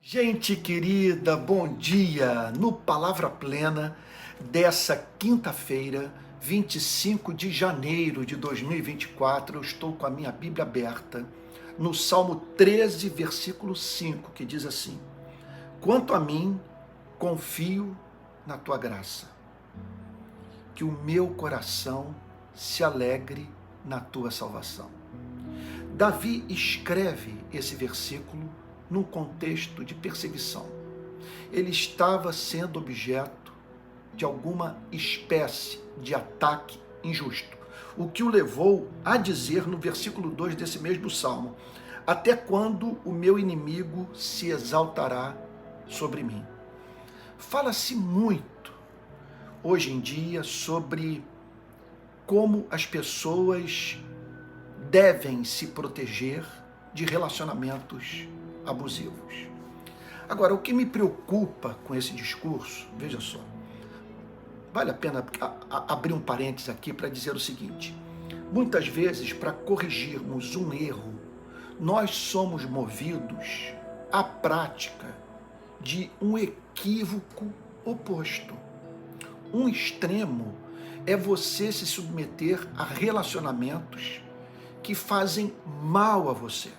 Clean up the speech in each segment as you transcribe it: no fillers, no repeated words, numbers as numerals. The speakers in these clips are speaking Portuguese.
Gente querida, bom dia! No Palavra Plena dessa quinta-feira, 25 de janeiro de 2024, eu estou com a minha Bíblia aberta no Salmo 13, versículo 5, que diz assim: Quanto a mim, confio na tua graça, que o meu coração se alegre na tua salvação. Davi escreve esse versículo num contexto de perseguição. Ele estava sendo objeto de alguma espécie de ataque injusto, o que o levou a dizer no versículo 2 desse mesmo salmo: até quando o meu inimigo se exaltará sobre mim? Fala-se muito hoje em dia sobre como as pessoas devem se proteger de relacionamentos abusivos. Agora, o que me preocupa com esse discurso, veja só, vale a pena abrir um parênteses aqui para dizer o seguinte: muitas vezes, para corrigirmos um erro, nós somos movidos à prática de um equívoco oposto. Um extremo é você se submeter a relacionamentos que fazem mal a você,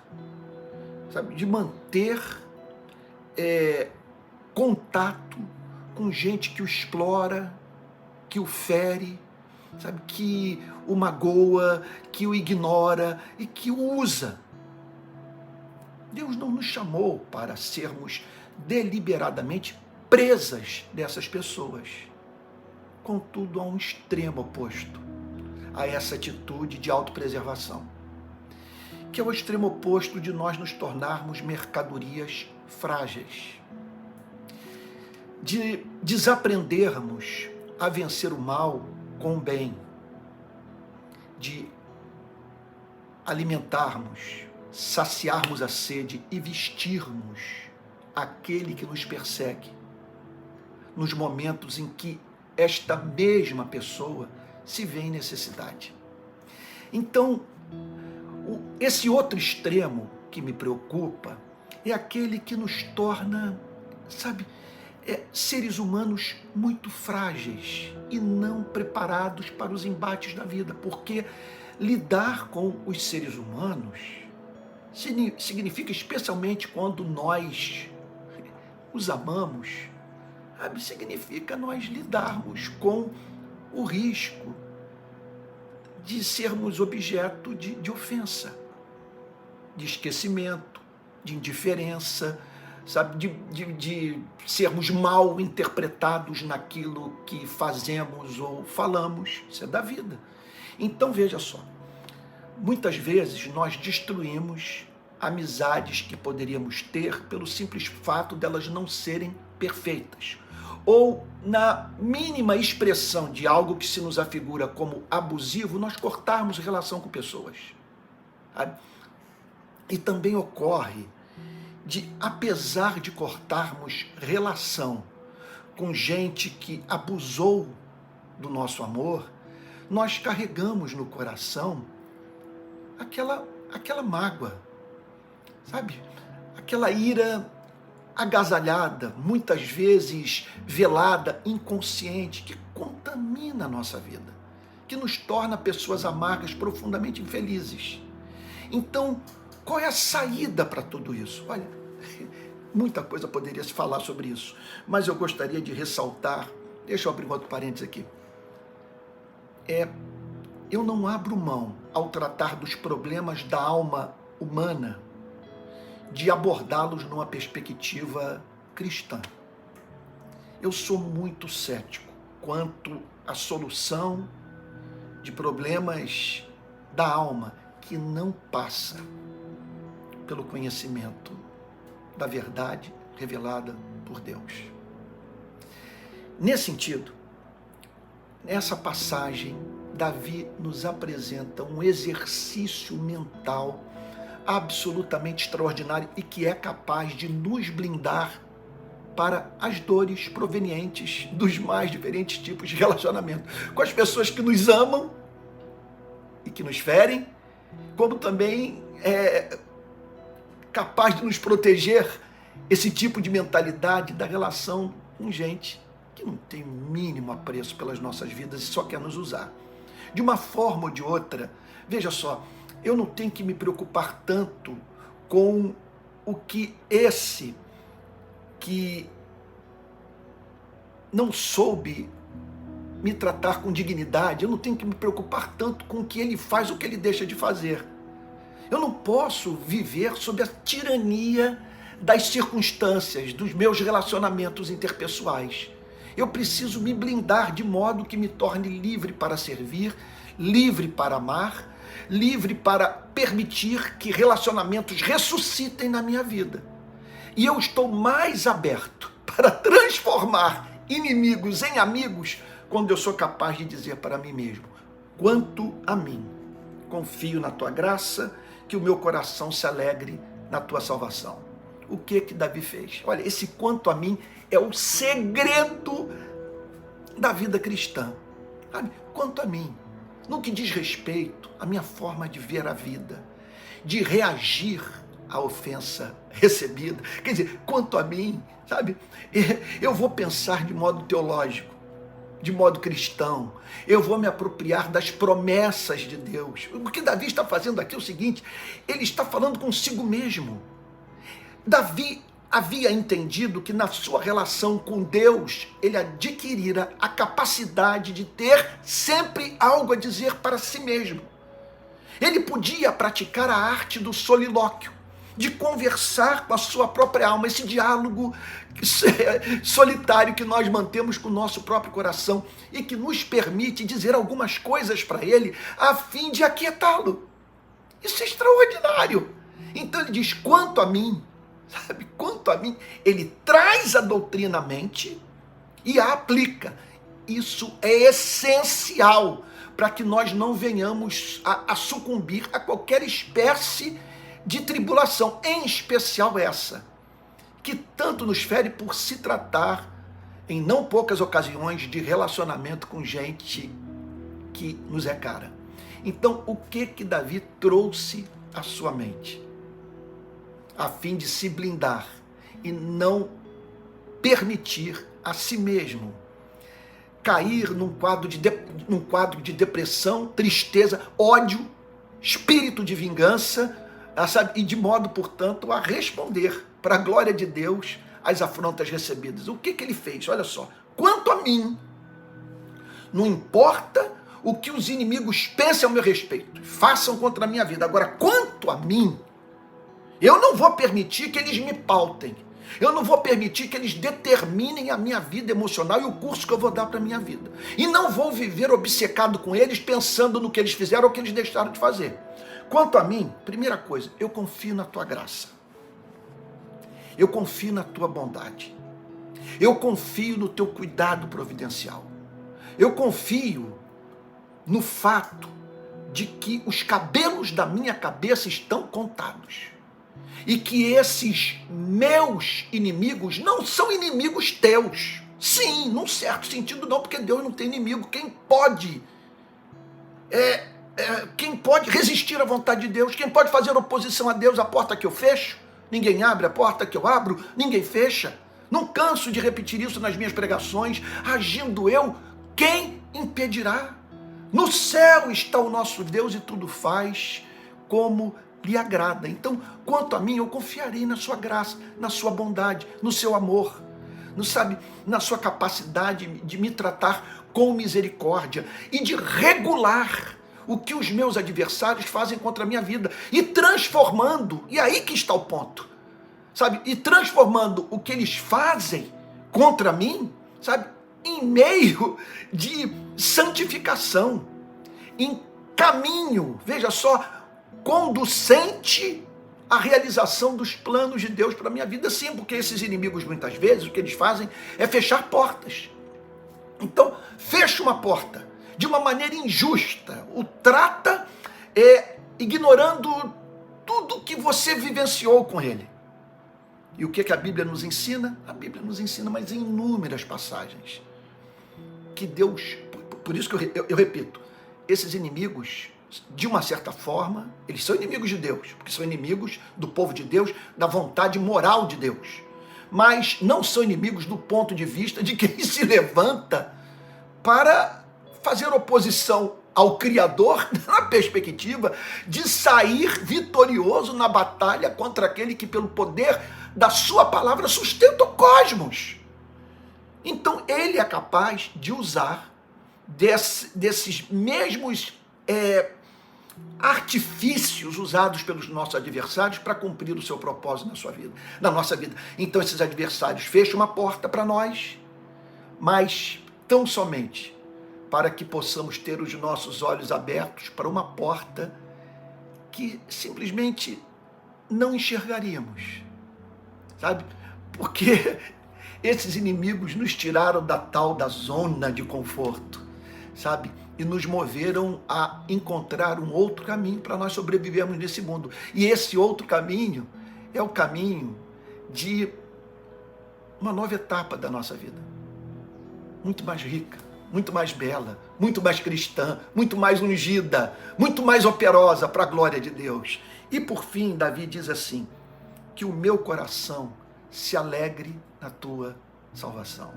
sabe? De manter contato com gente que o explora, que o fere, sabe? Que o magoa, que o ignora e que o usa. Deus não nos chamou para sermos deliberadamente presas dessas pessoas. Contudo, há um extremo oposto a essa atitude de autopreservação, que é o extremo oposto de nós nos tornarmos mercadorias frágeis, de desaprendermos a vencer o mal com o bem, de alimentarmos, saciarmos a sede e vestirmos aquele que nos persegue, nos momentos em que esta mesma pessoa se vê em necessidade. Então, esse outro extremo que me preocupa é aquele que nos torna, sabe, seres humanos muito frágeis e não preparados para os embates da vida, porque lidar com os seres humanos significa, especialmente quando nós os amamos, sabe, significa nós lidarmos com o risco de sermos objeto de ofensa, de esquecimento, de indiferença, sabe, de sermos mal interpretados naquilo que fazemos ou falamos. Isso é da vida. Então veja só, muitas vezes nós destruímos amizades que poderíamos ter pelo simples fato delas não serem perfeitas, ou na mínima expressão de algo que se nos afigura como abusivo, nós cortarmos relação com pessoas. Sabe? E também ocorre de, apesar de cortarmos relação com gente que abusou do nosso amor, nós carregamos no coração aquela mágoa, sabe? Aquela ira agasalhada, muitas vezes velada, inconsciente, que contamina a nossa vida, que nos torna pessoas amargas, profundamente infelizes. Então, qual é a saída para tudo isso? Olha, muita coisa poderia se falar sobre isso, mas eu gostaria de ressaltar, deixa eu abrir um outro parênteses aqui, eu não abro mão, ao tratar dos problemas da alma humana, de abordá-los numa perspectiva cristã. Eu sou muito cético quanto à solução de problemas da alma que não passa pelo conhecimento da verdade revelada por Deus. Nesse sentido, nessa passagem, Davi nos apresenta um exercício mental absolutamente extraordinário e que é capaz de nos blindar para as dores provenientes dos mais diferentes tipos de relacionamento, com as pessoas que nos amam e que nos ferem, como também capaz de nos proteger esse tipo de mentalidade da relação com gente que não tem o mínimo apreço pelas nossas vidas e só quer nos usar. De uma forma ou de outra, veja só, eu não tenho que me preocupar tanto com o que esse que não soube me tratar com dignidade, eu não tenho que me preocupar tanto com o que ele faz ou o que ele deixa de fazer. Eu não posso viver sob a tirania das circunstâncias, dos meus relacionamentos interpessoais. Eu preciso me blindar de modo que me torne livre para servir, livre para amar, livre para permitir que relacionamentos ressuscitem na minha vida. E eu estou mais aberto para transformar inimigos em amigos quando eu sou capaz de dizer para mim mesmo: quanto a mim, confio na tua graça, que o meu coração se alegre na tua salvação. O que Davi fez? Olha, esse quanto a mim é o segredo da vida cristã. Sabe? Quanto a mim, no que diz respeito à minha forma de ver a vida, de reagir à ofensa recebida. Quer dizer, quanto a mim, sabe, eu vou pensar de modo teológico, de modo cristão, eu vou me apropriar das promessas de Deus. O que Davi está fazendo aqui é o seguinte: ele está falando consigo mesmo. Davi havia entendido que na sua relação com Deus, ele adquirira a capacidade de ter sempre algo a dizer para si mesmo. Ele podia praticar a arte do solilóquio, de conversar com a sua própria alma, esse diálogo solitário que nós mantemos com o nosso próprio coração e que nos permite dizer algumas coisas para ele a fim de aquietá-lo. Isso é extraordinário. Então ele diz: quanto a mim, sabe, quanto a mim, ele traz a doutrina à mente e a aplica. Isso é essencial para que nós não venhamos a sucumbir a qualquer espécie de tribulação, em especial essa, que tanto nos fere por se tratar, em não poucas ocasiões, de relacionamento com gente que nos é cara. Então, o que Davi trouxe à sua mente? A fim de se blindar e não permitir a si mesmo cair num quadro de depressão, tristeza, ódio, espírito de vingança, sabe? E de modo, portanto, a responder para a glória de Deus às afrontas recebidas. O que ele fez? Olha só: quanto a mim, não importa o que os inimigos pensem ao meu respeito, façam contra a minha vida. Agora, quanto a mim, eu não vou permitir que eles me pautem. Eu não vou permitir que eles determinem a minha vida emocional e o curso que eu vou dar para a minha vida. E não vou viver obcecado com eles, pensando no que eles fizeram ou que eles deixaram de fazer. Quanto a mim, primeira coisa, eu confio na tua graça. Eu confio na tua bondade. Eu confio no teu cuidado providencial. Eu confio no fato de que os cabelos da minha cabeça estão contados. E que esses meus inimigos não são inimigos teus. Sim, num certo sentido não, porque Deus não tem inimigo. Quem pode resistir à vontade de Deus? Quem pode fazer oposição a Deus? A porta que eu fecho, ninguém abre. A porta que eu abro, ninguém fecha. Não canso de repetir isso nas minhas pregações. Agindo eu, quem impedirá? No céu está o nosso Deus e tudo faz como lhe agrada. Então, quanto a mim, eu confiarei na sua graça, na sua bondade, no seu amor, na sua capacidade de me tratar com misericórdia e de regular o que os meus adversários fazem contra a minha vida e transformando, e aí que está o ponto, sabe? E transformando o que eles fazem contra mim, sabe? Em meio de santificação, em caminho, veja só, conducente à realização dos planos de Deus para a minha vida. Sim, porque esses inimigos, muitas vezes, o que eles fazem é fechar portas. Então, fecha uma porta de uma maneira injusta, o trata ignorando tudo que você vivenciou com ele. E o que a Bíblia nos ensina? A Bíblia nos ensina, mas em inúmeras passagens, que Deus, por isso que eu repito, esses inimigos, de uma certa forma, eles são inimigos de Deus, porque são inimigos do povo de Deus, da vontade moral de Deus. mas não são inimigos do ponto de vista de quem se levanta para fazer oposição ao Criador, na perspectiva de sair vitorioso na batalha contra aquele que, pelo poder da sua palavra, sustenta o cosmos. Então, ele é capaz de usar desses mesmos artifícios usados pelos nossos adversários para cumprir o seu propósito na nossa vida. Então, esses adversários fecham uma porta para nós, mas tão somente para que possamos ter os nossos olhos abertos para uma porta que simplesmente não enxergaríamos, sabe? Porque esses inimigos nos tiraram da zona de conforto, sabe? E nos moveram a encontrar um outro caminho para nós sobrevivermos nesse mundo. E esse outro caminho é o caminho de uma nova etapa da nossa vida, muito mais rica, muito mais bela, muito mais cristã, muito mais ungida, muito mais operosa para a glória de Deus. E por fim, Davi diz assim: que o meu coração se alegre na tua salvação.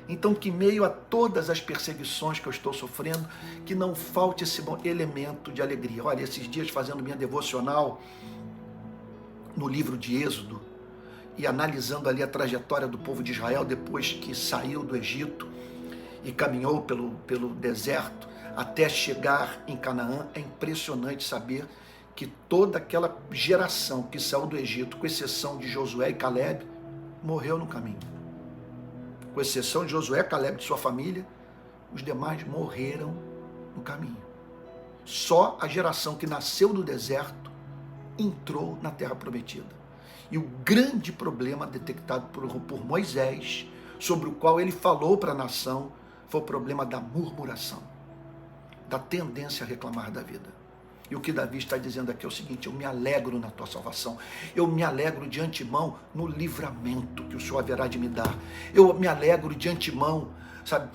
Então, que em meio a todas as perseguições que eu estou sofrendo, que não falte esse elemento de alegria. Olha, esses dias fazendo minha devocional no livro de Êxodo e analisando ali a trajetória do povo de Israel depois que saiu do Egito e caminhou pelo deserto até chegar em Canaã, é impressionante saber que toda aquela geração que saiu do Egito, com exceção de Josué e Caleb, morreu no caminho. Com exceção de Josué, Caleb e sua família, os demais morreram no caminho. Só a geração que nasceu no deserto entrou na terra prometida. E o grande problema detectado por Moisés, sobre o qual ele falou para a nação, foi o problema da murmuração, da tendência a reclamar da vida. E o que Davi está dizendo aqui é o seguinte: eu me alegro na tua salvação, eu me alegro de antemão no livramento que o Senhor haverá de me dar, eu me alegro de antemão, sabe,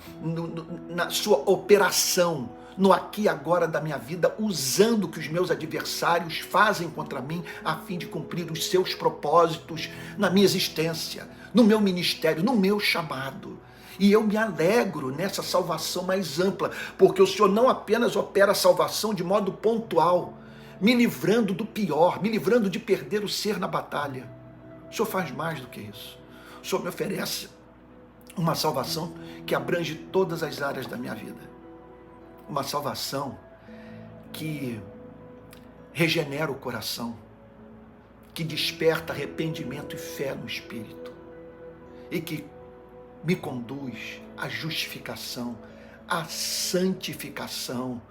na sua operação, no aqui e agora da minha vida, usando o que os meus adversários fazem contra mim, a fim de cumprir os seus propósitos na minha existência, no meu ministério, no meu chamado. E eu me alegro nessa salvação mais ampla, porque o Senhor não apenas opera a salvação de modo pontual, me livrando do pior, me livrando de perder o ser na batalha. O Senhor faz mais do que isso. O Senhor me oferece uma salvação que abrange todas as áreas da minha vida. Uma salvação que regenera o coração, que desperta arrependimento e fé no Espírito, e que me conduz à justificação, à santificação,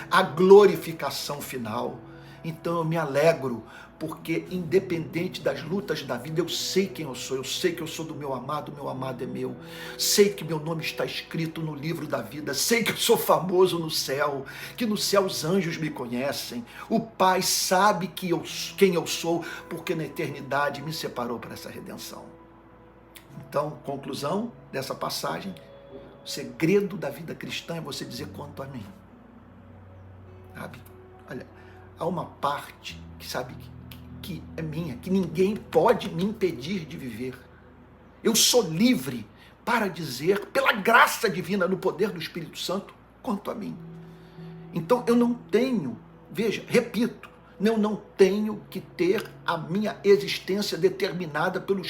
à glorificação final. Então eu me alegro, porque independente das lutas da vida, eu sei quem eu sei que eu sou do meu amado é meu, sei que meu nome está escrito no livro da vida, sei que eu sou famoso no céu, que no céu os anjos me conhecem, o Pai sabe quem eu sou, porque na eternidade me separou para essa redenção. Então, conclusão dessa passagem: o segredo da vida cristã é você dizer quanto a mim. Sabe? Olha, há uma parte que é minha, que ninguém pode me impedir de viver. Eu sou livre para dizer, pela graça divina, no poder do Espírito Santo, quanto a mim. Então, eu não tenho, veja, repito, eu não tenho que ter a minha existência determinada pelo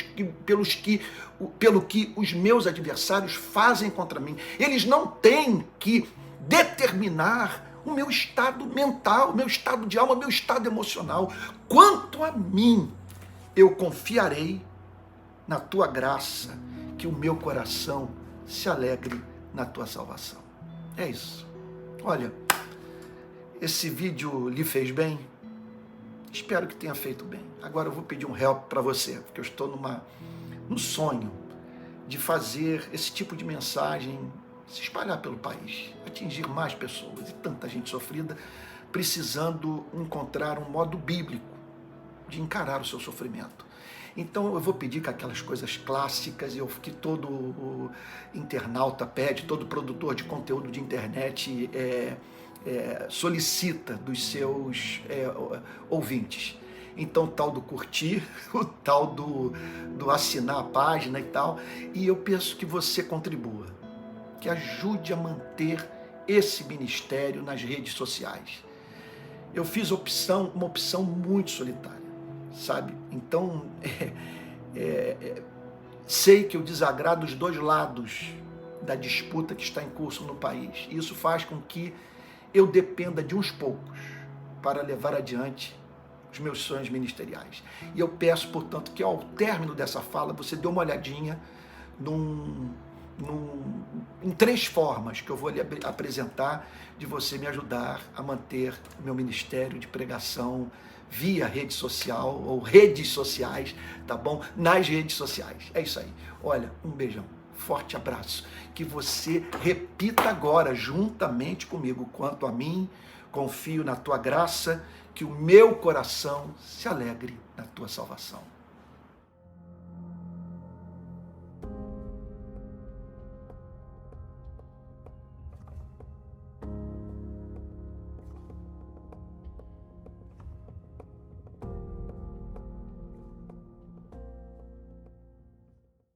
que os meus adversários fazem contra mim. Eles não têm que determinar o meu estado mental, o meu estado de alma, o meu estado emocional. Quanto a mim, eu confiarei na tua graça, que o meu coração se alegre na tua salvação. É isso. Olha, esse vídeo lhe fez bem? Espero que tenha feito bem. Agora eu vou pedir um help para você, porque eu estou no sonho de fazer esse tipo de mensagem se espalhar pelo país, atingir mais pessoas, e tanta gente sofrida precisando encontrar um modo bíblico de encarar o seu sofrimento. Então eu vou pedir que aquelas coisas clássicas, que todo o internauta pede, todo produtor de conteúdo de internet solicita dos seus ouvintes. Então, o tal do curtir, o tal do assinar a página e tal. E eu peço que você contribua, que ajude a manter esse ministério nas redes sociais. Eu fiz uma opção muito solitária, sabe? Então, sei que eu desagrado os dois lados da disputa que está em curso no país. Isso faz com que eu dependa de uns poucos para levar adiante os meus sonhos ministeriais. E eu peço, portanto, que ao término dessa fala, você dê uma olhadinha em 3 formas que eu vou lhe apresentar de você me ajudar a manter o meu ministério de pregação via rede social ou redes sociais, tá bom? Nas redes sociais. É isso aí. Olha, um beijão. Forte abraço. Que você repita agora juntamente comigo. Quanto a mim, confio na tua graça, que o meu coração se alegre na tua salvação.